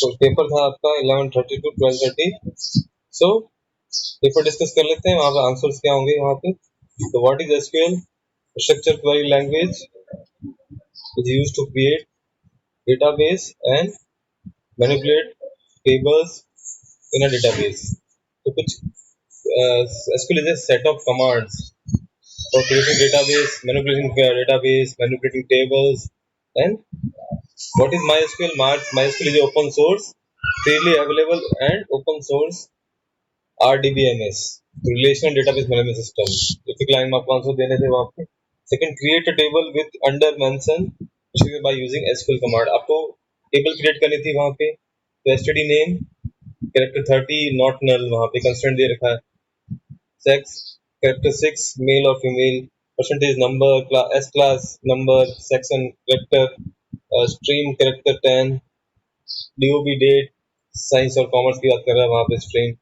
तो पेपर था आपका 11:30 to 12:30। सो पेपर डिस्कस कर लेते हैं, वहाँ पे आंसर्स क्या होंगे यहाँ पे। तो what is SQL? Structure query language is used to create database and manipulate tables in a database. तो कुछ SQL is a set of commands for creating database, manipulating database, manipulating tables, and what is MySQL? MySQL is open source, freely available and open source RDBMS, Relational Database Management System. एक line में आपको answer देने थे वहाँ पे। Second, create a table with under mention by using SQL command. आपको table create करनी थी वहाँ पे, तो STD name character 30 not null, वहाँ पे कंस्ट्रेंट दे रखा है। सेक्स कैरेक्टर 6 मेल और female, percentage number, s class number, section character, stream character 10, DOB date, science और कॉमर्स की बात कर रहा है वहाँ पे स्ट्रीम।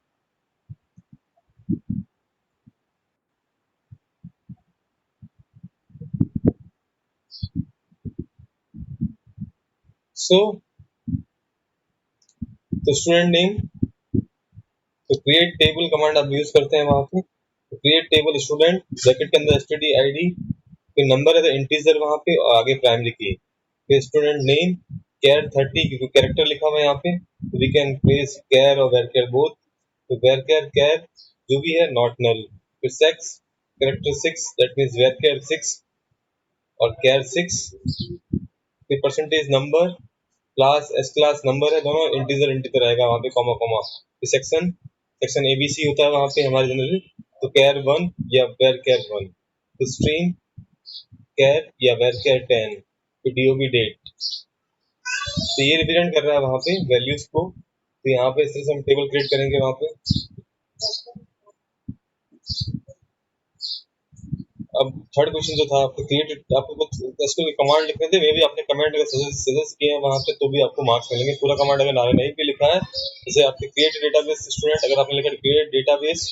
सो तो स्टूडेंट नेम, तो क्रिएट टेबल कमांड आप यूज करते हैं वहाँ पे। तो क्रिएट टेबल स्टूडेंट ब्रैकेट के अंदर एसटीडी आईडी, फिर नंबर है तो इंटीजर वहाँ पे और आगे प्राइमरी की, फिर स्टूडेंट नेम कैर 30 क्योंकि कैरेक्टर लिखा हुआ है यहाँ पे, वी कैन प्लेस कैर और वेर कैर बोथ। तो वेर कैर जो भी है नॉट नल। फिर sex character 6 that means varchar 6 और कैर 6। फिर percentage number, class as class number है, दोनों इंटीजर आएगा वहाँ पे, कॉमा कॉमा। फिर सेक्शन एबीसी होता है वहाँ पे हमारे जनरली, तो कैर 1 या वेर कैर 1। तो स्ट्रीम कैर या वेर कैर 10, फिर डीओबी डेट। तो ये रिप्रेजेंट कर रहा है वहाँ पे वैल्यूज को। तो यहाँ पे इस तरह से हम टेबल क्रिएट करेंगे वहाँ पे। अब थर्ड क्वेश्चन जो था आपको क्रिएट, आपको कुछ एसक्यूएल कमांड लिखने थे, मे भी आपने कमेंट अगर सजेस्ट किए हैं वहाँ पे तो भी आपको मार्क्स मिलेंगे। पूरा कमांड अगर नहीं भी लिखा है, जैसे आपके क्रिएट डेटाबेस स्टूडेंट, अगर आपने लिखा क्रिएट डेटाबेस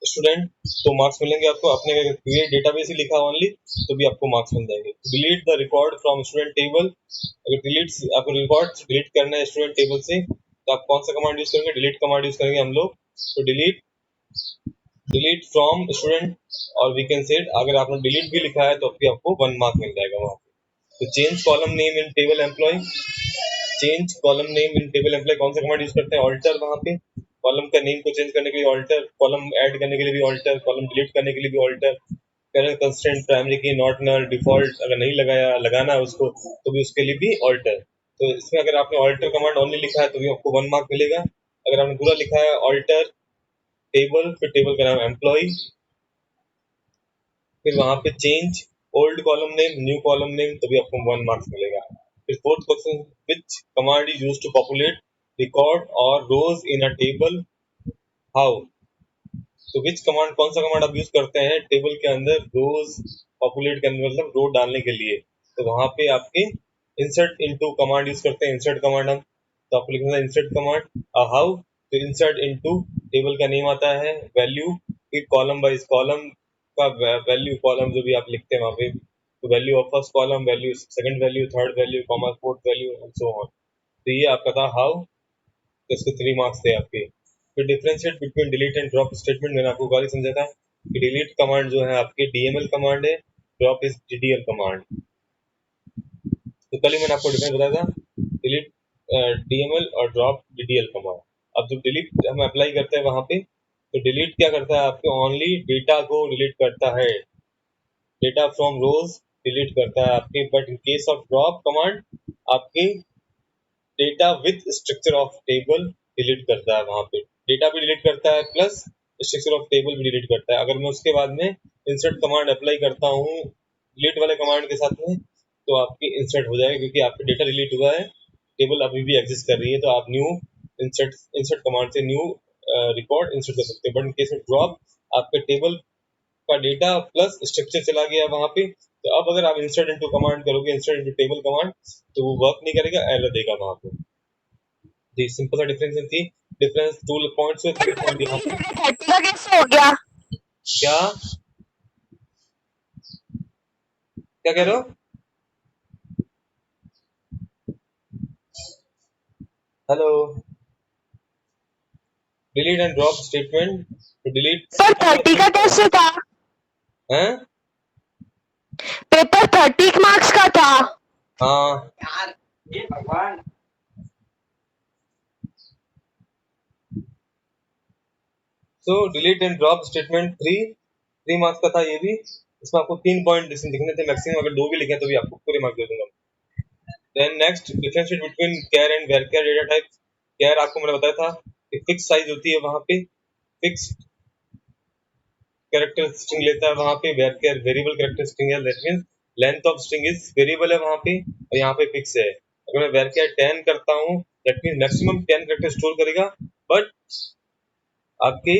स्टूडेंट तो मार्क्स मिलेंगे आपको। आपने अगर क्रिएट डेटाबेस ही लिखा ओनली तो भी आपको मार्क्स मिल जाएंगे। Delete the record from student table, अगर आपको रिकॉर्ड डिलीट करना है स्टूडेंट टेबल से तो आप कौन सा कमांड यूज करेंगे? डिलीट कमांड यूज करेंगे हम लोग। तो डिलीट फ्रॉम स्टूडेंट, और वी कैन सेट अगर आपने डिलीट भी लिखा है तो भी आपको 1 मार्क मिल जाएगा वहाँ पे। तो change column name in table employ, change column name in table employ कौन सा कमांड यूज करते हैं? ऑल्टर, वहाँ पे कॉलम का नेम को चेंज करने के लिए ऑल्टर, कॉलम ऐड करने के लिए भी ऑल्टर, कॉलम डिलीट करने के लिए भी ऑल्टर। करेंट कंस्ट्रेंट प्राइमरी की नॉट नल, डिफॉल्ट अगर नहीं लगाना है उसको तो भी उसके लिए भी ऑल्टर। तो इसमें अगर आपने ऑल्टर कमांड ओनली लिखा है तो भी आपको 1 मार्क मिलेगा। अगर आपने पूरा लिखा है ऑल्टर टेबल, फिर टेबल का नाम एम्प्लॉय, फिर वहां पे change old column name new column name तो भी आपको 1 मार्क्स मिलेगा। फिर fourth question, which command is used to populate record और rows in a table, how? तो विच कमांड, कौन सा कमांड आप यूज करते हैं टेबल के अंदर रोज पॉपुलेट करने, मतलब रो डालने के लिए? तो वहां पे आपके इंसर्ट इनटू कमांड यूज करते हैं, इंसर्ट कमांड हम। तो आपको लिखना है इंसर्ट कमांड हाउ। तो इंसर्ट इनटू टेबल का नेम आता है, वैल्यू, फिर कॉलम वाइज कॉलम का वैल्यू, कॉलम जो भी आप लिखते हैं वहाँ पे, तो value of first column, value second value, third value, comma fourth value and so on. तो ये आपका था हाउ, तो इसके 3 मार्क्स थे आपके। फिर differentiate between delete and drop statement, मैंने आपको गाली समझा था कि डिलीट कमांड जो है आपके डीएमएल कमांड है, ड्रॉप इज डीडीएल कमांड। तो कल ही मैंने आपको डिफरेंस बताया था, डिलीट डीएमएल और ड्रॉप डीडीएल कमांड। अब जब डिलीट हम अप्लाई करते हैं वहां पे, तो डिलीट क्या करता है आपके, ओनली डेटा को डिलीट करता है, डेटा फ्रॉम रोज डिलीट करता है आपके। But in case of drop command आपके data with structure of table delete करता है, वहां पे डेटा भी डिलीट करता है प्लस स्ट्रक्चर ऑफ टेबल भी डिलीट करता है। अगर मैं उसके बाद में इंसर्ट कमांड अप्लाई करता हूँ डिलीट वाले कमांड के साथ में, तो आपकी इंसर्ट हो जाएगा क्योंकि आपका डेटा डिलीट हुआ है, टेबल अभी भी एग्जिस्ट कर रही है, तो आप न्यू इंसर्ट कमांड से न्यू रिकॉर्ड इंसर्ट कर सकते हैं। But in case of drop आपके टेबल का डेटा प्लस स्ट्रक्चर चला गया वहां पे, तो अब अगर आप इंसर्ट इनटू कमांड करोगे, इंसर्ट इनटू टेबल कमांड, तो वो वर्क नहीं करेगा, एरर देगा वहां पे। जी सिंपल सा डिफरेंस थी, डिफरेंस 2 पॉइंट्स में 3 पॉइंट यहाँ पे। 30 का कैसे हो गया? क्या क्या कह रहे हो? Hello, delete and drop statement to delete paper 30 का कैसे था? हैं? पेपर 30 मार्क्स का था। हाँ, so delete and drop statement 3 marks का था ये भी। इसमें आपको 3 पॉइंट लिखने थे मैक्सिमम, अगर 2 भी लिखे तो भी आपको पूरे मार्क्स दे दूंगा। Then next, differentiate between char and varchar data types. Char आपको मैंने बताया था कि फिक्स साइज होती है, वहां पे फिक्स कैरेक्टर स्ट्रिंग लेता है, वहां पे वेरकेयर वेरिएबल कैरेक्टर स्ट्रिंग है, that means length of string is variable है वहां पे, और यहाँ पे फिक्स है। अगर मैं वेरकेयर 10 करता हूँ, that means maximum 10 character store करेगा, बट आपके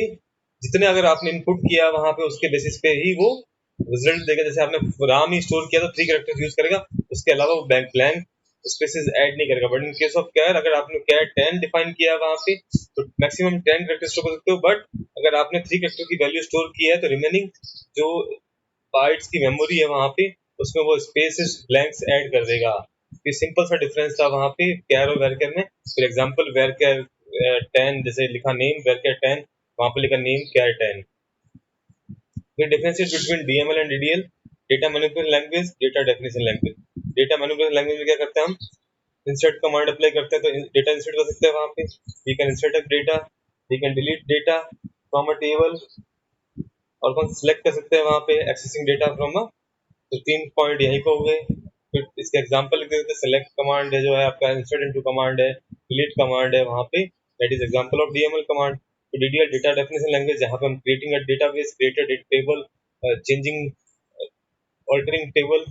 जितने अगर आपने इनपुट किया वहां पे उसके बेसिस पे ही वो रिजल्ट देगा। जैसे आपने राम ही स्टोर किया तो 3 कैरेक्टर यूज करेगा, उसके अलावा वो ब्लैंक स्पेसेस ऐड नहीं करेगा। बट इन केस ऑफ कैर, अगर आपने कैर 10 डिफाइन किया वहां पे, तो मैक्सिमम 10 कैरेक्टर स्टोर कर सकते हो। बट अगर आपने 3 कैरेक्टर की वैल्यू स्टोर की है तो रिमेनिंग जो बाइट्स की मेमोरी है वहां पे, उसमें वो स्पेसेस ब्लैंक्स ऐड कर देगा। ये सिंपल सा डिफरेंस था वहां पे कैर और वेरकेर में। फॉर एग्जांपल वेरकेर 10 जैसे लिखा नेम वेरकेर 10, वहां पे लिखा नेम कैर 10। फिर differentiate between DML and DDL, data manipulation language, data definition language. Data manipulation language में क्या करते हैं हम, इंसर्ट कमांड अप्लाई करते हैं तो डेटा इंसर्ट कर सकते हैं वहां पे। We can insert a data, we can delete data from a table, और कौन सिलेक्ट कर सकते हैं वहां पे एक्सेसिंग डेटा फ्रॉम अ। तो 3 पॉइंट यहीं पे हो गए। फिर इसके एग्जांपल लिख देते हैं। सेलेक्ट कमांड है जो है आपका, इंसर्ट इनटू कमांड है, डिलीट कमांड है वहां पे, that is example of DML command. तो डीडीएल डेटा डेफिनेशन लैंग्वेज, जहां पे हम creating a database, created a table, changing altering table,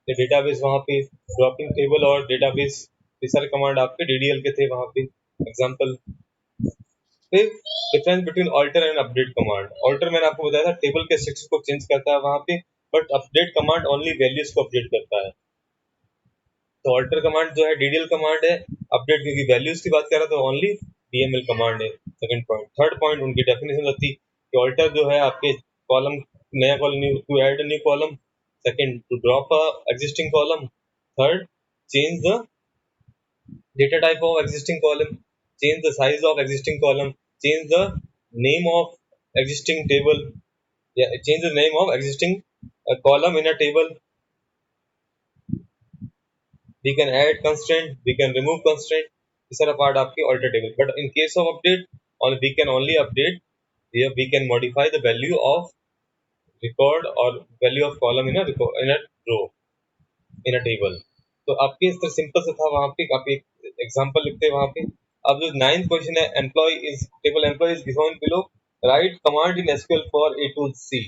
database वहां पे, ड्रॉपिंग टेबल और डेटाबेस, ये सारे कमांड आपके डीडीएल के थे वहां पे एग्जांपल। फिर difference between alter and update command. Alter मैंने आपको बताया था टेबल के स्ट्रक्चर को चेंज करता है वहां पे, but update command only values को अपडेट करता है। तो ऑल्टर कमांड जो है डीडीएल कमांड है, अपडेट क्योंकि वैल्यूज की बात कर रहा तो ओनली डीएमएल कमांड है। Second point. थर्ड पॉइंट उनकी डेफिनेशन होती है कि ऑल्टर जो है आपके कॉलम, नया column to add a new column, second to drop a existing column, third change the data type of existing column, change the size of existing column, change the name of existing table, yeah, change the name of existing column in a table. We can add constraint, we can remove constraint. These are a part of the alter table. But in case of update, we can only update here. We can modify the value of record or value of column in a row in a table. तो आपके इस तरह simple से था वहां पे, आप एक एग्जांपल लिखते हैं वहां पे। अब जो 9th क्वेश्चन है, employ is table employ is given below, write command in SQL for a to c.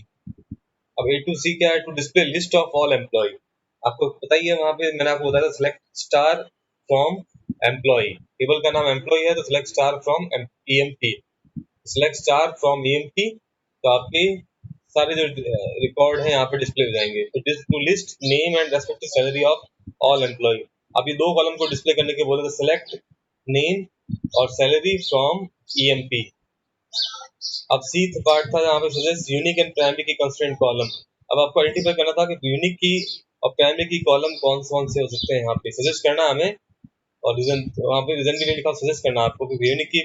अब ए टू सी क्या है, to display list of all employ. आपको पता ही है वहां पे मैंने आपको बताया था select star from employ, table का नाम एम्प्लॉय है तो select star from EMP, select star from EMP, तो आपके सारे जो रिकॉर्ड है यहाँ पे डिस्प्ले हो जाएंगे। तो to list name and respective salary of all employ. अब ये दो कॉलम को डिस्प्ले करने के बोले तो सेलेक्ट नेम और सैलरी फ्रॉम ईएमपी। अब सी पार्ट था जहाँ पे सजेस्ट यूनिक एंड प्राइमरी की कंस्ट्रेंट कॉलम। अब आपको आइडेंटिफाई करना था कि यूनिक की और प्राइमरी की कॉलम कौन से हो सकते हैं, यहाँ पे सजेस्ट करना हमें, और रीजन वहाँ पे रीजन भी नहीं लिखा, सजेस्ट करना आपको कि यूनिक की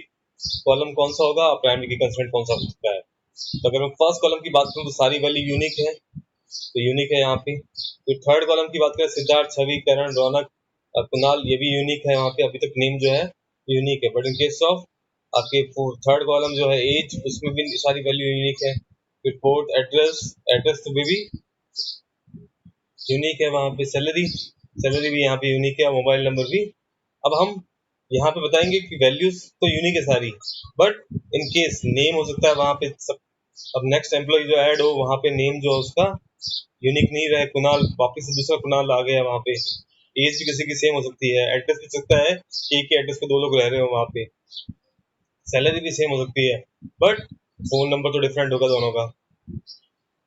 कॉलम कौन सा होगा और प्राइमरी की कंस्ट्रेंट कौन सा हो सकता है। तो अगर मैं फर्स्ट कॉलम की बात करूँ तो सारी वैल्यू यूनिक है, तो यूनिक है यहाँ पे। तो थर्ड कॉलम की बात करें, सिद्धार्थ, छवि, करण, रौनक, कुणाल, ये भी यूनिक है वहाँ पे, अभी तक नेम जो है यूनिक है। बट इन केस ऑफ आपके थर्ड कॉलम जो है एज, उसमें भी सारी वैल्यू यूनिक है। फिर फोर्थ एड्रेस, एड्रेस तो भी यूनिक है वहाँ पे। सैलरी, सैलरी भी यहाँ पे यूनिक है, मोबाइल नंबर भी। अब हम यहाँ पे बताएंगे कि वैल्यूज तो यूनिक है सारी, बट इन केस नेम हो सकता है वहाँ पे सब। अब नेक्स्ट एम्प्लॉय जो ऐड हो वहाँ पे नेम जो है उसका यूनिक नहीं रहे, कुणाल वापिस से दूसरा कुणाल आ गया वहाँ पे। एज भी किसी की सेम हो सकती है, एड्रेस भी सकता है कि एक ही एड्रेस पे दो लोग रह रहे हो वहाँ पे, सैलरी भी सेम हो सकती है, बट फोन नंबर तो डिफरेंट होगा दोनों का,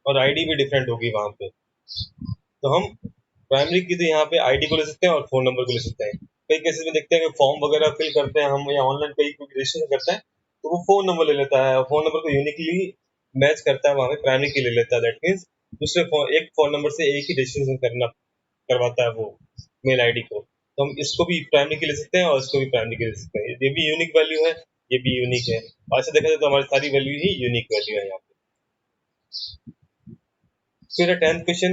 और आईडी भी डिफरेंट होगी वहाँ पे। तो हम प्राइमरी की तो यहाँ पे आईडी को ले सकते हैं और फोन नंबर को ले सकते हैं। कई केसेस में देखते हैं कि फॉर्म वगैरह फिल करते हैं हम या ऑनलाइन कहीं रजिस्ट्रेशन करते हैं, तो वो फोन नंबर ले लेता है, फोन नंबर को यूनिकली मैच करता है वहाँ पे, प्राइमरी की ले लेता है। दैट मीन्स दूसरे एक फोन नंबर से एक ही रजिस्ट्रेशन करवाता है वो मेल आईडी को। तो हम इसको भी प्राइमरी के ले सकते हैं और इसको भी प्राइमरी के ले सकते हैं। ये भी यूनिक वैल्यू है, ये भी यूनिक है। ऐसे देखा जाए तो हमारी सारी वैल्यू ही यूनिक वैल्यू है यहाँ पे। फिर 10th question,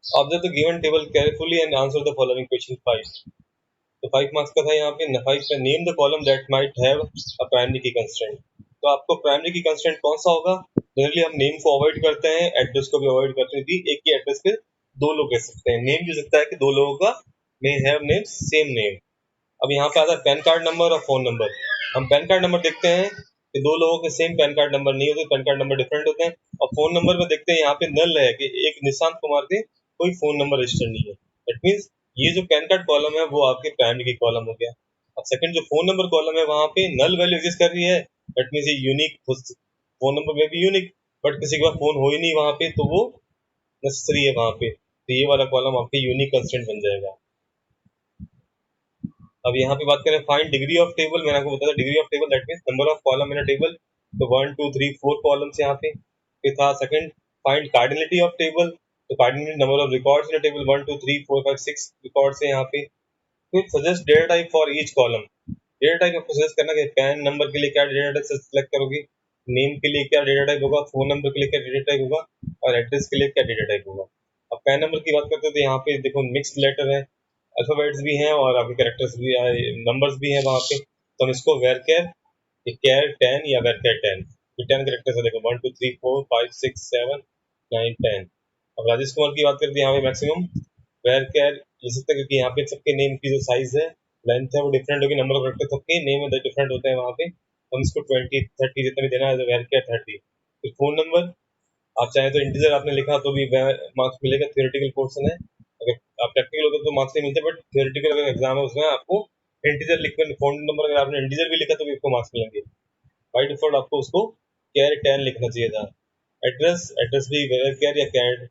observe the given table carefully and answer the following question 5। तो 5 मार्क्स का था यहाँ पे। 5 का name the column that might have a primary की कंस्ट्रेंट। तो आपको प्राइमरी की कंस्ट्रेंट कौन सा होगा? जनरली हम नेम को अवॉइड करते हैं, एड्रेस को भी अवॉइड करते हैं। एक ही एड्रेस पे दो लोग कह सकते हैं। नेम भी हो सकता है कि दो लोगों का may have name same name. अब यहाँ पे आता है पैन कार्ड नंबर और फोन नंबर। हम पैन कार्ड नंबर देखते हैं कि दो लोगों के सेम पैन कार्ड नंबर नहीं होते, पैन कार्ड नंबर डिफरेंट होते हैं। और फोन नंबर में देखते हैं यहाँ पे नल है कि एक निशांत कुमार के कोई फोन नंबर रजिस्टर नहीं है। दैट मीन्स ये जो पैन कार्ड कॉलम है वो आपके प्राइमरी की कॉलम हो गया। अब सेकंड जो फोन नंबर कॉलम है वहाँ पे नल वैल्यू एग्जिस्ट कर रही है, दैट मीन्स ये यूनिक फोन नंबर में भी यूनिक, बट किसी के पास फोन हो ही नहीं वहाँ पे, तो वो नेसेसरी है वहाँ पे। तो ये वाला कॉलम आपके यूनिक कंस्ट्रेंट बन जाएगा। अब यहाँ पे बात करें फाइंड डिग्री ऑफ टेबल। मैंने आपको बताया degree of table that means number of column in a table. तो 1 2 3 4 कॉलम्स यहाँ पे। फिर था second find cardinality of table. तो cardinality number of records in a table 1 2 3 4 5 6 records है यहाँ पे। फिर suggest data type for each column. Data type आपको सजेस्ट करना कि पैन नंबर के लिए क्या डेटा टाइप सेलेक्ट करोगे, नेम के लिए क्या डेटा टाइप होगा, फोन नंबर के लिए क्या डेटा टाइप होगा, और एड्रेस के लिए क्या डेटा टाइप होगा। अब पैन नंबर की बात करते हैं तो यहाँ पे देखो मिक्स्ड लेटर है, अल्फाबेट्स भी हैं और आपके कैरेक्टर्स भी नंबर्स भी हैं वहाँ पे। तो हम इसको वेर केयर 10 या वेर केयर 10, ये 10 कैरेक्टर्स है। देखो 1 2 3 4 5 6 7 9 10। अब राजेश कुमार की बात करते हैं यहाँ पे मैक्सिमम वेर केयर ले सकते हैं क्योंकि यहाँ पे सबके नेम की जो साइज है लेंथ है वो डिफरेंट होगी। नंबर ऑफ कैरेक्टर सबके नेम में डिफरेंट होते हैं वहाँ पे। हम इसको 20 30 जितना भी देना है वेर केयर 30। फिर फोन नंबर आप चाहे तो इंटीजर आपने लिखा तो भी मार्क्स मिलेगा, थियोरेटिकल पोर्शन है। अगर आप प्रैक्टिकल होते तो मार्क्स नहीं मिलते, बट थियोरेटिकल अगर एग्जाम है उसमें आपको इंटीजर लिखकर फोन नंबर अगर आपने इंटीजर भी लिखा तो भी आपको मार्क्स मिलेंगे। बाई डिफॉल्ट आपको उसको केयर 10 लिखना चाहिए था। एड्रेस एड्रेस भी वेर केयर या कैड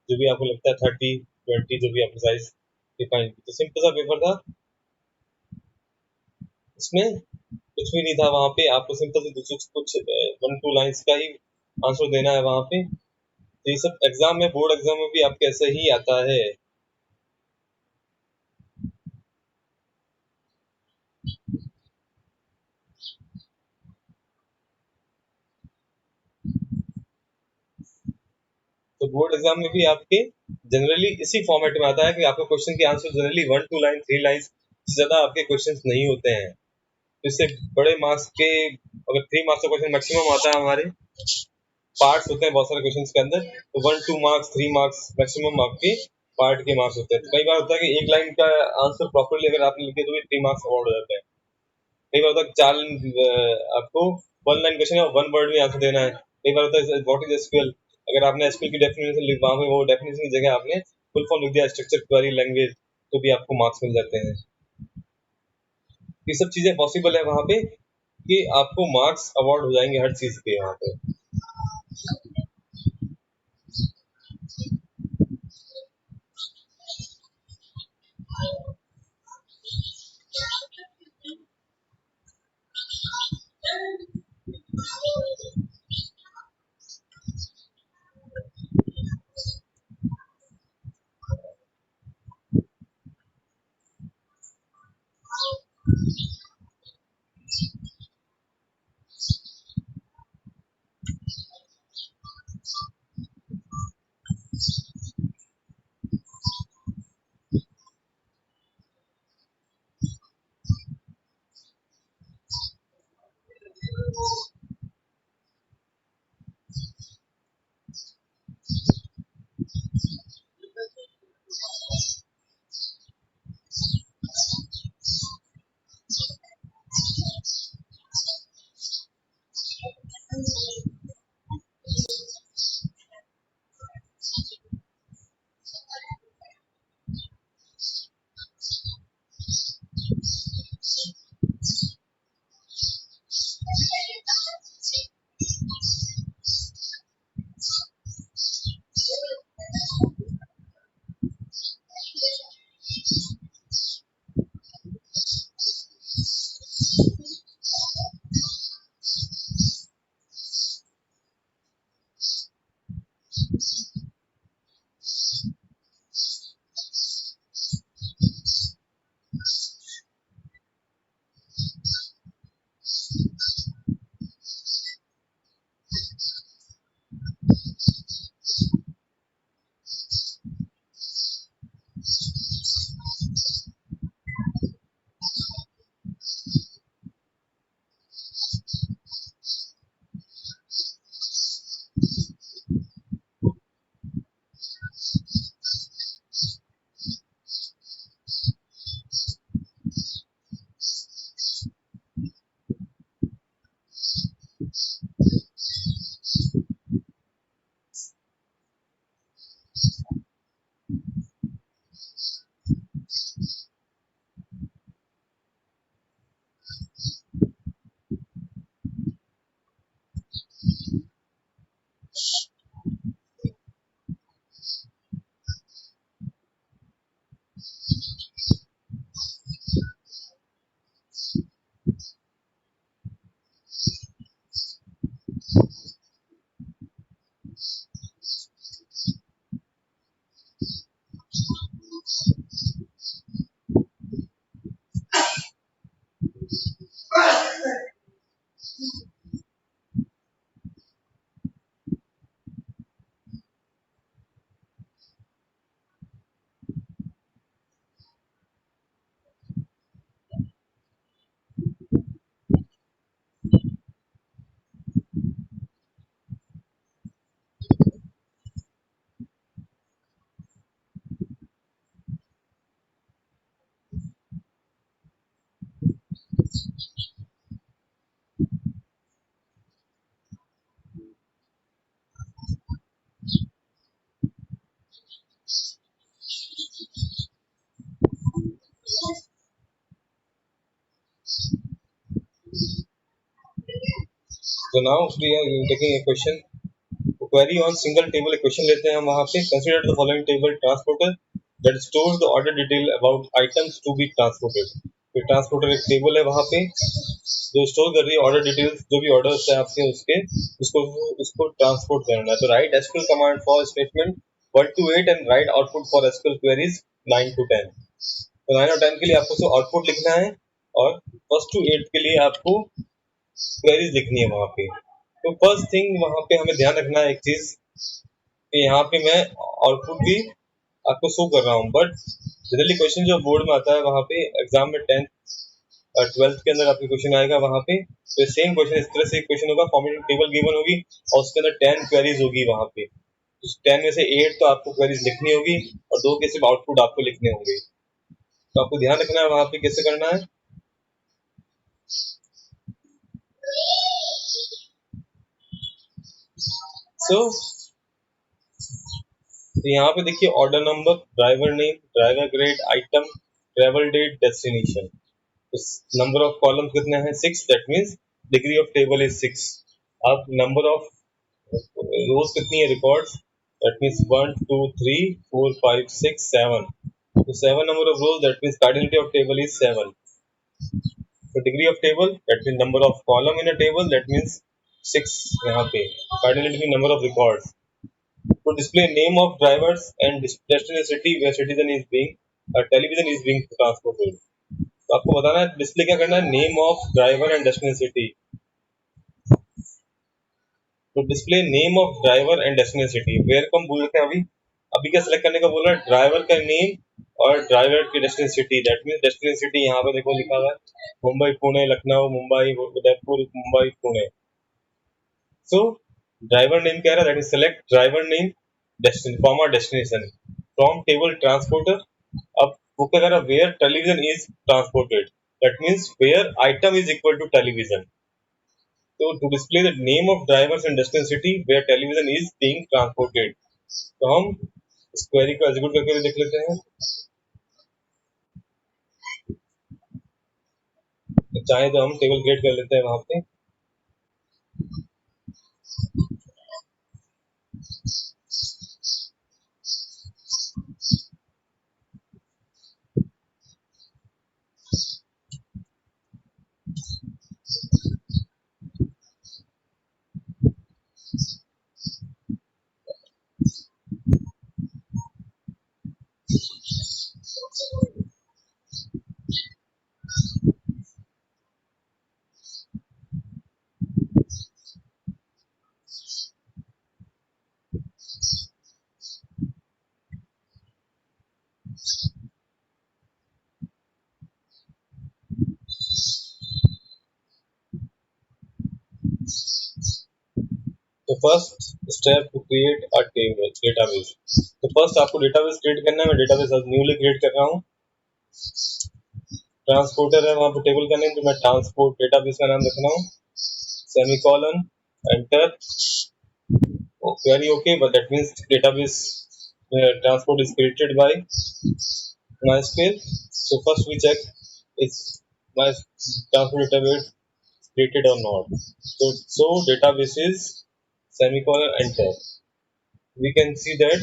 जो भी आपको लगता है 30 20 जो भी आपको साइज डिफाइन। तो सिंपल सा पेपर था, इसमें कुछ भी नहीं था वहाँ पे। आपको सिंपल से कुछ 1 2 लाइन्स का ही आंसर देना है वहाँ पे। तो ये सब एग्जाम में, बोर्ड एग्जाम में भी आपके ऐसे ही आता है। तो बोर्ड एग्जाम में भी आपके जनरली इसी फॉर्मेट में आता है कि आपके क्वेश्चन के आंसर जनरली 1 2 लाइन 3 लाइन से ज्यादा आपके क्वेश्चंस नहीं होते हैं। तो इससे बड़े मार्क्स के अगर 3 मार्क्स का क्वेश्चन मैक्सिमम आता है, हमारे पार्ट्स होते हैं बहुत सारे क्वेश्चंस के अंदर, तो 1 2 मार्क्स 3 मार्क्स मैक्सिमम आपके पार्ट के मार्क्स होते हैं। तो कई बार होता है कि एक लाइन का आंसर प्रॉपरली अगर आपने लिखे तो भी 3 मार्क्स अवार्ड हो जाते हैं। कई बार होता है आपको 1 लाइन क्वेश्चन है और 1 वर्ड में आंसर देना है। कई बार होता है व्हाट इज एसक्यूएल, अगर आपने एसक्यूएल की डेफिनेशन लिख वहां पे वो डेफिनेशन की जगह आपने फुल फॉर्म लिख दिया स्ट्रक्चर क्वेरी लैंग्वेज, तो भी आपको मार्क्स मिल जाते हैं। ये सब चीजें पॉसिबल है वहां पे कि आपको मार्क्स अवार्ड हो जाएंगे हर चीज के वहां पे। So now we are taking a question. Query on single table equation लेते हैं हम वहाँ पे. Consider the following table transporter that stores the order detail about items to be transported. तो transporter एक table है वहाँ पे जो स्टोर कर रही है ऑर्डर डिटेल्स, जो भी ऑर्डर्स है आपके उसके, उसको ट्रांसपोर्ट करना है. तो right SQL command for statement 1 to 8 and right output for SQL queries 9 to 10. तो 9 और 10 के लिए आपको सिर्फ आउटपुट लिखना है और फर्स्ट टू 8 के लिए आपको क्वेरीज लिखनी है वहाँ पे. तो फर्स्ट थिंग वहाँ पे हमें ध्यान रखना है एक चीज कि यहाँ पे मैं आउटपुट भी आपको शो कर रहा हूँ, बट जनरली क्वेश्चन जो बोर्ड में आता है वहाँ पे एग्जाम में 10th और 12th के अंदर आपके क्वेश्चन आएगा वहाँ पे, तो सेम क्वेश्चन इस तरह से क्वेश्चन होगा. फॉर्मेटिंग टेबल गिवन होगी और उसके अंदर 10 क्वेरीज होगी वहाँ पे. 10 में से 8 तो आपको क्वेरीज लिखनी होगी और 2 के सिर्फ आउटपुट आपको लिखने होंगे. तो आपको ध्यान रखना है वहाँ पे कैसे करना है. सो यहाँ पे देखिए order number, driver name, driver grade, item, travel date, destination. Number of columns कितने हैं 6, that means degree of table is 6. अब नंबर ऑफ रोज कितनी है रिकॉर्ड्स, दैट मीन्स 1 2 3 4 5 6 7. तो 7 number of rose, that means cardinality of table is 7. तो degree of table that means number of column in a table, that means 6 यहाँ पे. Cardinality mean number of records. To display name of drivers and destination city where citizen is being television is being transported. तो आपको बताना है display क्या करना है, name of driver and destination city. तो display name of driver and destination city. Where को हम बोल रहे हैं अभी क्या सिलेक्ट करने का बोल रहा है, ड्राइवर का नेम और ड्राइवर की destination city. That means destination city यहाँ पे देखो लिखा हुआ है Mumbai, Pune, Lucknow, Mumbai, Udaipur, Mumbai, Pune. So driver name क्या है, that is select driver name destination from table transporter. अब वो क्या कर रहा है, where television is transported, that means where item is equal to television. तो to display the name of drivers in destination city where television is being transported. तो हम इस क्वेरी को एग्जीक्यूट करके भी देख लेते हैं. तो चाहे तो हम टेबल क्रिएट कर लेते हैं वहां पे. तो first step to create a table database. तो फर्स्ट आपको डेटाबेस क्रिएट करना है. मैं डेटाबेस आज न्यूली क्रिएट कर रहा हूँ. ट्रांसपोर्टर है वहां पे टेबल का नेम, तो मैं ट्रांसपोर्ट डेटाबेस का नाम रख रहा हूँ. Semicolon enter. Query okay, but that means database transport is created by MySQL. So first we check is my transport database created or not. So database is semicolon enter. We can see that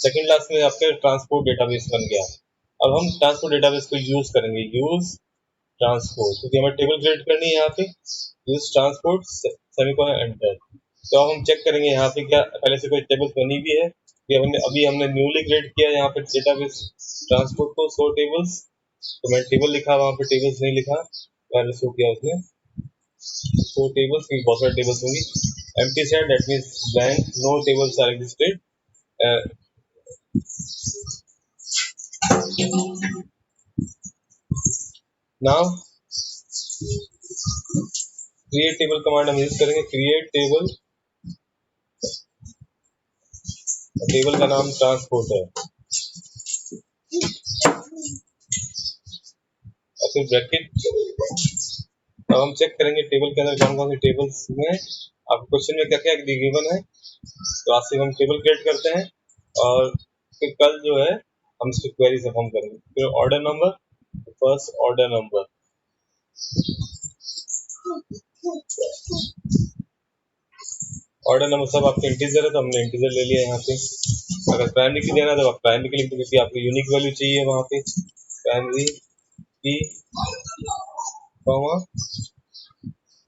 second class में आपके transport database बन गया. अब हम transport database को use करेंगे. use transport, क्योंकि हमें टेबल क्रिएट करनी है यहाँ पे, यूज ट्रांसपोर्ट सेमीकोलन एंटर। तो अब हम चेक करेंगे यहाँ पे क्या पहले से कोई टेबल बनी भी है, अभी हमने न्यूली क्रिएट किया यहाँ पे डेटाबेस ट्रांसपोर्ट को, सो टेबल्स, तो मैं टेबल लिखा, वहाँ पे टेबल्स नहीं लिखा, पहले शो किया उसने सो टेबल्स, बहुत सारे टेबल्स होंगी। empty set, that means blank, no tables are existed. Now create table command हम यूज करेंगे, create table, टेबल का नाम ट्रांसपोर्ट है, और फिर ब्रैकेट। अब हम चेक करेंगे टेबल के अंदर कौन कौन से टेबल्स में, आपको क्वेश्चन में क्या क्या गिवन है, तो आज से हम टेबल क्रिएट करते हैं, और फिर कल जो है हम इसकी क्वेरी से फॉर्म करेंगे। फिर order number, first order number, order number सब आपके इंटीजर है, तो हमने इंटीजर ले लिया यहाँ पे। अगर प्राइमरी की देना है तो आप प्राइमरी की लिख दो, क्योंकि आपको यूनिक वैल्यू चाहिए वहाँ पे, प्राइमरी की कॉमा,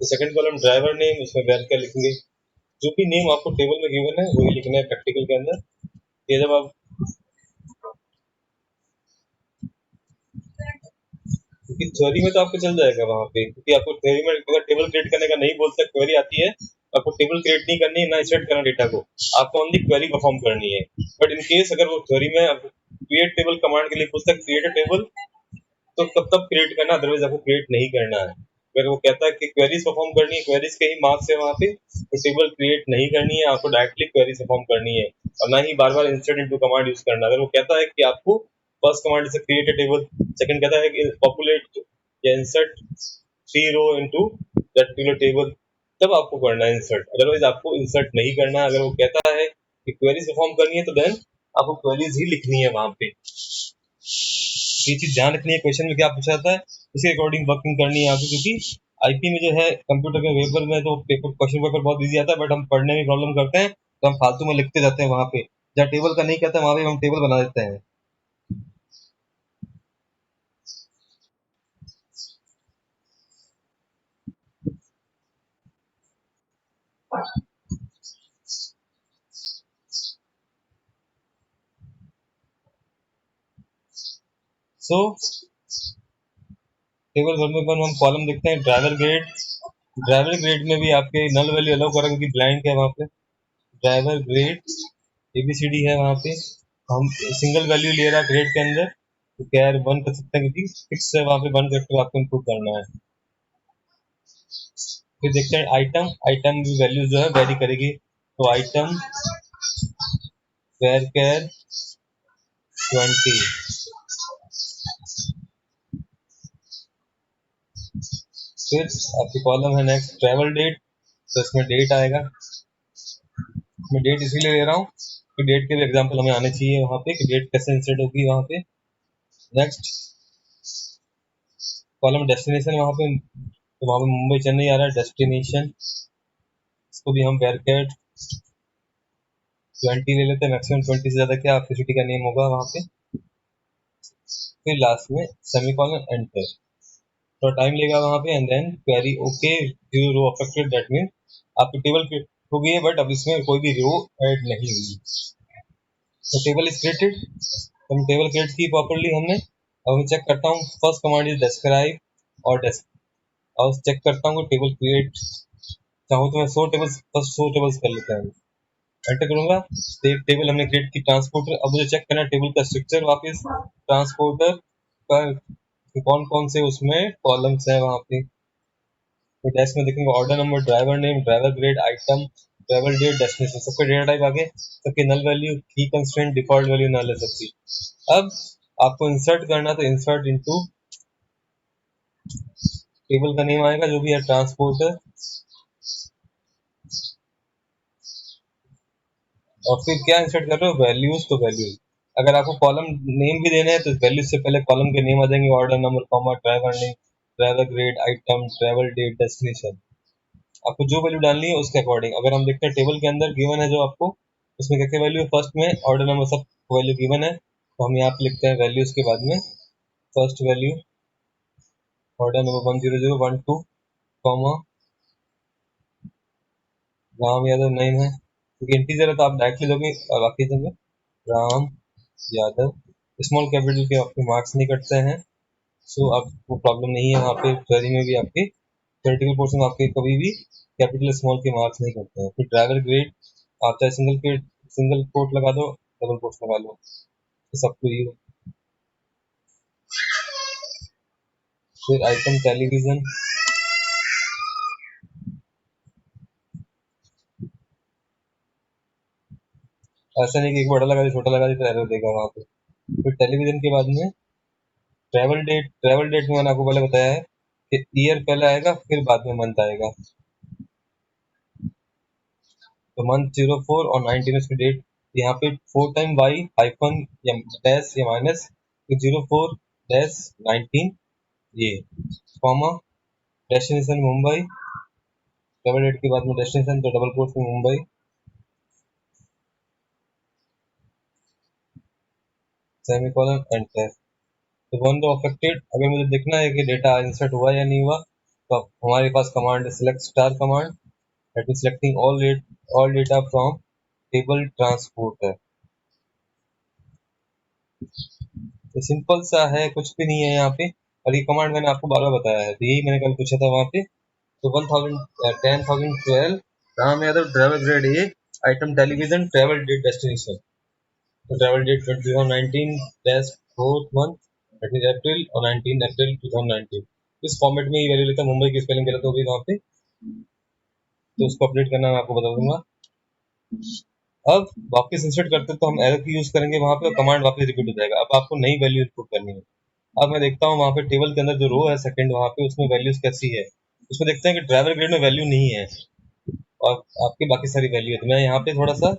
तो सेकंड कॉलम ड्राइवर नेम, उसमें वेर क्या लिखेंगे, जो भी नेम आपको टेबल में गिवन है वही लिखना है प्रैक्टिकल के अंदर। ये जब आप, क्योंकि थ्योरी में तो आपको चल जाएगा वहाँ पे, क्योंकि आपको थ्योरी में अगर टेबल क्रिएट करने का नहीं बोलते, क्वेरी आती है, आपको टेबल क्रिएट नहीं करनी है, ना इंसर्ट करना डेटा को, आपको ओनली क्वेरी परफॉर्म करनी है। बट इन केस अगर वो थ्योरी में क्रिएट टेबल कमांड के लिए पूछता है क्रिएट टेबल, तो तब क्रिएट करना, अदरवाइज आपको क्रिएट नहीं करना है। अगर वो कहता है कि क्वेरीज परफॉर्म करनी है, क्वेरीज के ही मार्क्स है वहाँ पे, तो टेबल क्रिएट नहीं करनी है, आपको डायरेक्टली क्वेरीज परफॉर्म करनी है, और ना ही बार बार इंसर्ट इनटू कमांड यूज करना। अगर वो कहता है कि आपको फर्स्ट कमांड से क्रिएट अ टेबल, सेकंड कहता है कि पॉपुलेट या insert 3 row into that particular table, तब आपको करना है इंसर्ट, अदरवाइज आपको इंसर्ट नहीं करना है। अगर वो कहता है कि क्वेरीज परफॉर्म करनी है, तो देन आपको क्वेरीज ही लिखनी है वहां पे। ये चीज ध्यान रखनी है, क्वेश्चन में क्या पूछा जाता है उसके अकॉर्डिंग वर्किंग करनी है आपको, क्योंकि आईपी में जो है कंप्यूटर के पेपर में तो पेपर क्वेश्चन पेपर बहुत इजी आता है, बट हम पढ़ने में प्रॉब्लम करते हैं, तो हम फालतू में लिखते जाते हैं वहां पे, जहाँ टेबल का नहीं कहता वहां पे हम टेबल बना देते हैं। सो टेबल वन में हम कॉलम देखते हैं, ड्राइवर ग्रेड, ड्राइवर ग्रेड में भी आपके नल वैल्यू अलाउ करेंगे क्योंकि ब्लैंक है वहाँ पे, ड्राइवर ग्रेड एबीसीडी है वहाँ पे, हम सिंगल वैल्यू ले रहा है ग्रेड के अंदर, तो क्या यार 1 कर सकते हैं, क्योंकि फिक्स है वहाँ पे 1 करके आपको इनपुट करना है। फिर देखते हैं आइटम, आइटम की वैल्यू जो है वेरी करेगी, तो आइटम वेर कैर 20, फिर आपकी कॉलम है नेक्स्ट ट्रैवल डेट, तो इसमें डेट आएगा, मैं डेट इसीलिए ले रहा हूँ कि डेट के भी एग्जांपल हमें आने चाहिए वहाँ पे कि डेट कैसे इंसर्ट होगी वहाँ पे। नेक्स्ट कॉलम डेस्टिनेशन, वहाँ पे तो वहाँ पे मुंबई चेन्नई आ रहा है, डेस्टिनेशन, इसको भी हम बैरकेट 20 ले लेते हैं, मैक्सिमम 20 से ज़्यादा क्या आपकी सिटी का नेम होगा वहाँ पे। फिर लास्ट में सेमीकोलन एंटर, तो टाइम लेगा वहाँ पे, and then query okay, zero row affected, that mean आपकी टेबल हो गई है, बट अब इसमें कोई भी रो ऐड नहीं हुई, तो टेबल इज क्रिएटेड, तो हम टेबल क्रिएट की प्रॉपर्ली हमने। अब मैं चेक करता हूँ, फर्स्ट कमांड इज डिस्क्राइब और और चेक करता हूँ टेबल क्रिएट, चाहूँ तो मैं 100 टेबल्स, फर्स्ट 100 टेबल्स कर लेते हैं, एंटर करूंगा, टेबल हमने क्रिएट की ट्रांसपोर्टर। अब मुझे चेक करना है टेबल का स्ट्रक्चर वापस, ट्रांसपोर्टर पर कौन कौन से उसमें कॉलम्स है वहाँ पे, तो डैश में देखेंगे order number, driver name, driver grade, item, travel date, destination, सबके डेटा टाइप आगे, सबके null value, key constraint, default value null है सबकी। अब आपको इंसर्ट करना, तो इंसर्ट इनटू टेबल का नेम आएगा जो भी है ट्रांसपोर्टर, और फिर क्या इंसर्ट कर रहे हो, वैल्यूज, तो वैल्यूज, अगर आपको कॉलम नेम भी देने हैं तो वैल्यूज से पहले कॉलम के नेम आ जाएंगे, order number, comma, driver name, driver grade, item, travel date, destination, आपको जो वैल्यू डालनी है उसके अकॉर्डिंग। अगर हम देखते हैं टेबल के अंदर गिवन है जो आपको, उसमें क्या क्या वैल्यू है, फर्स्ट में ऑर्डर नंबर सब वैल्यू गिवन है, तो हम यहाँ पे लिखते हैं वैल्यूज के बाद में first value, order number 10012, comma Ram Yadav name है, क्योंकि इंटीजर है तो आप डायरेक्टली दोगे बाकी सब में राम यादव। स्मॉल कैपिटल के आपके मार्क्स नहीं कटते हैं, सो आपको प्रॉब्लम नहीं है। वहाँ पे क्वेरी में भी आपके क्रिटिकल पोर्शन आपके कभी भी कैपिटल स्मॉल के मार्क्स नहीं करते हैं। फिर ड्राइवर ग्रेड आप चाहे सिंगल कोट लगा दो, डबल कोट लगा लो, तो सबको ये। फिर आइटम टेलीविजन, ऐसा नहीं कि एक बड़ा लगा दे छोटा लगा दे तो एरर देगा वहाँ पे। फिर टेलीविजन के बाद में ट्रैवल डेट में मैंने आपको पहले बताया है कि ईयर पहले आएगा फिर बाद में मंथ आएगा। तो मंथ 04 और 19 इसकी डेट, यहाँ पे 4 टाइम वाई हाइफन या डैश या माइनस, तो 04 डैश 19 ये, comma destination Mumbai, travel date के बाद में डेस्टिनेशन तो डबल कोट में मुंबई, सेमीकोलन एंटर। तो वन रो अफेक्टेड, अगर मुझे देखना है कि डेटा इंसर्ट हुआ या नहीं हुआ, तो हमारे पास command select star command, that is selecting all data from table transport है। तो सिंपल सा है, कुछ भी नहीं है यहाँ पे। और ये कमांड मैंने आपको बार बार बताया है, तो यही मैंने कल पूछा था वहाँ पे। तो 10,012 Ram Yadav driver grade A, item television, travel date destination. तो travel date 2019 dash fourth month, that is April, और 19 अप्रैल 2019। इस फॉर्मेट में ही वैल्यू लेता, मुंबई की स्पेलिंग गलत हो गई वहाँ पे, तो उसको अपडेट करना मैं आपको बता दूंगा। अब वापस इंसर्ट करते तो हम एरर की यूज करेंगे वहाँ पे, कमांड वापस रिपीट हो जाएगा। अब आपको नई वैल्यू इनपुट करनी है। अब मैं देखता हूँ वहाँ पे टेबल के अंदर जो रो है सेकंड, वहाँ पे उसमें वैल्यूज कैसी है। उसमें देखते हैं कि ड्राइवर ग्रेड में वैल्यू नहीं है और आपकी बाकी सारी वैल्यू है। तो मैं यहाँ पे थोड़ा सा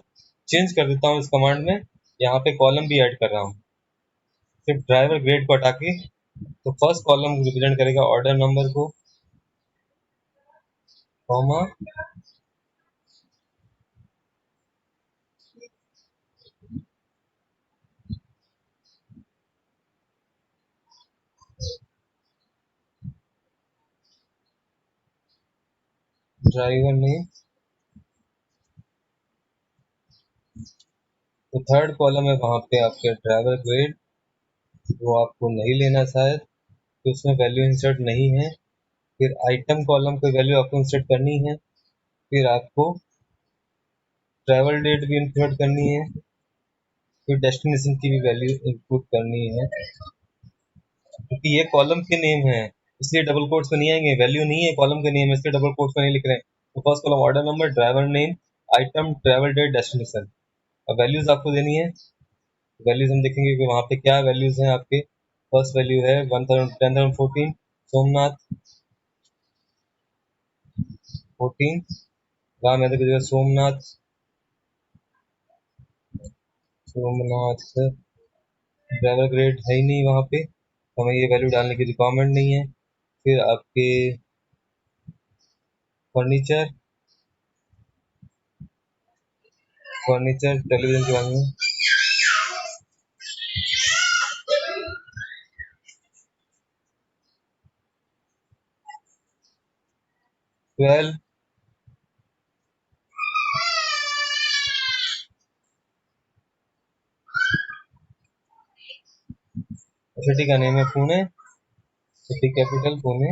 चेंज कर देता हूँ इस कमांड में, यहाँ पे कॉलम भी ऐड कर रहा हूँ। सिर्फ ड्राइवर ग्रेड को हटा के, तो फर्स्ट कॉलम रिप्रेजेंट करेगा ऑर्डर नंबर को, कॉमा ड्राइवर नेम। तो थर्ड कॉलम है वहाँ पे आपके ड्राइवर ग्रेड, वो आपको नहीं लेना शायद, तो उसमें वैल्यू इंसर्ट नहीं है। फिर आइटम कॉलम पे वैल्यू आपको इंसर्ट करनी है। फिर आपको ट्रैवल डेट भी इंसर्ट करनी है। फिर डेस्टिनेशन की भी वैल्यू इनपुट करनी है, क्योंकि ये कॉलम के नेम है इसलिए डबल कोट्स में नहीं आएंगे। वैल्यू नहीं है, कॉलम के नेम है इसलिए डबल कोट्स में नहीं लिख रहे हैं। तो first column order number, driver name, item, travel date, destination. अब वैल्यूज आपको देनी है। वैल्यूज हम देखेंगे कि वहाँ पे क्या वैल्यूज हैं आपके। फर्स्ट वैल्यू है 1014 सोमनाथ 14, राम यादव की जगह सोमनाथ, सोमनाथ ड्राइवर ग्रेड है ही नहीं वहाँ पे, तो हमें ये वैल्यू डालने की रिक्वायरमेंट नहीं है। फिर आपके फर्नीचर, टेलीविजन के बारे में 12, सिटी का नेम है Pune, city capital Pune,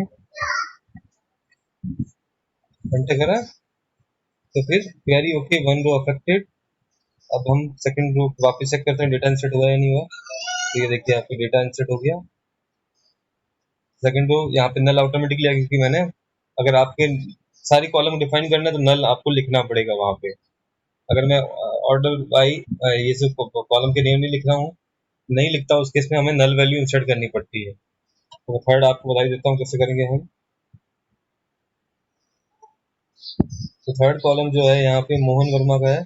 enter करा। तो फिर query okay, one row affected. अब हम सेकंड रो वापस चेक करते हैं डेटा इंसर्ट हुआ या नहीं हुआ। तो ये देखिए आपके डेटा इंसर्ट हो गया। सेकंड रो यहाँ पे नल ऑटोमेटिकली आ गया, क्योंकि मैंने, अगर आपके सारी कॉलम डिफाइन करना है तो नल आपको लिखना पड़ेगा वहाँ पे। अगर मैं ऑर्डर बाई ये सब कॉलम के नेम नहीं लिख रहा हूँ, नहीं लिखता, उस केस में हमें नल वैल्यू इंसर्ट करनी पड़ती है। तो थर्ड आपको बता देता हूँ कैसे करेंगे हम। तो थर्ड कॉलम जो है यहाँ पे मोहन वर्मा का है,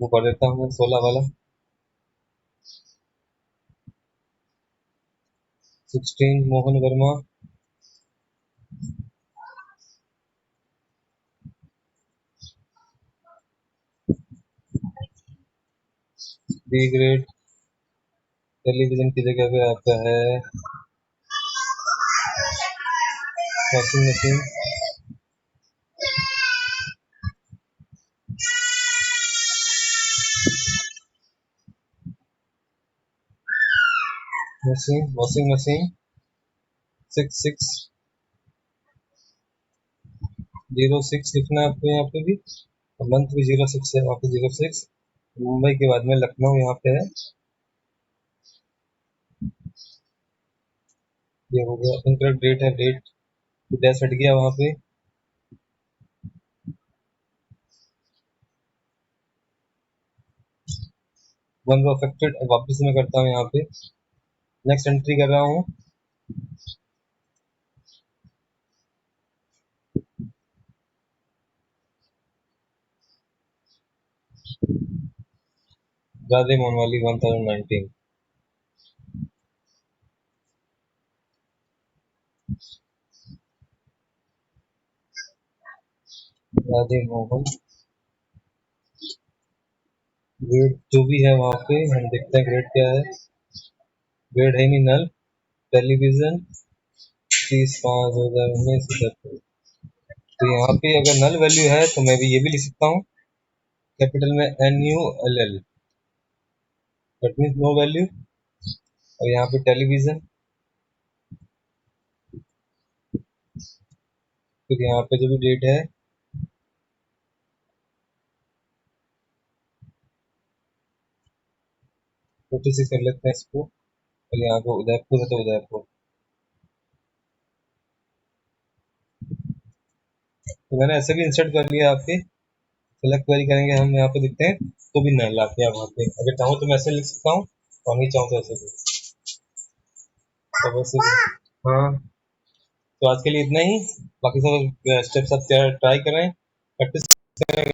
वो कर देता हूँ मैं 16 वाला, 16 Mohan Verma, B grade, television की जगह पे आपका है washing machine, washing machine 6606 लिखना है आपको यहाँ पे भी, और मंथ भी 06 है, वहाँ पे 06। मुंबई के बाद में लखनऊ यहाँ पे है। ये हो गया। इनकरेक्ट डेट है, डेट डैश हट गया वहाँ पे। वन रो अफेक्टेड, वापस मैं करता हूँ यहाँ पे, नेक्स्ट एंट्री कर रहा हूँ। राधे मोहनवाली 1019, राधे मोहन। ग्रेड जो भी है वहाँ पे हम देखते हैं ग्रेड क्या है। ग्रेड है नहीं, नल। टेलीविजन 30/5/2019। तो यहाँ पे अगर नल वैल्यू है तो मैं भी ये भी लिख सकता हूँ कैपिटल में NULL, that means no value. और यहाँ पे टेलीविजन, फिर यहाँ पे जो भी डेट है 46 कर लेते हैं इसको, और यहाँ पे उदयपुर है तो उदयपुर। तो मैंने ऐसे भी इंसर्ट कर लिया। आपके सेलेक्ट क्वेरी करेंगे हम, यहाँ पे दिखते हैं तो भी नल आते हैं वहाँ पे। अगर चाहूँ तो मैं ऐसे लिख सकता हूँ, और नहीं चाहूँ तो ऐसे भी। तो वैसे हाँ, तो आज के लिए इतना ही। बाकी सब स्टेप्स आप ट्राई करें, प्रैक्टिस करें।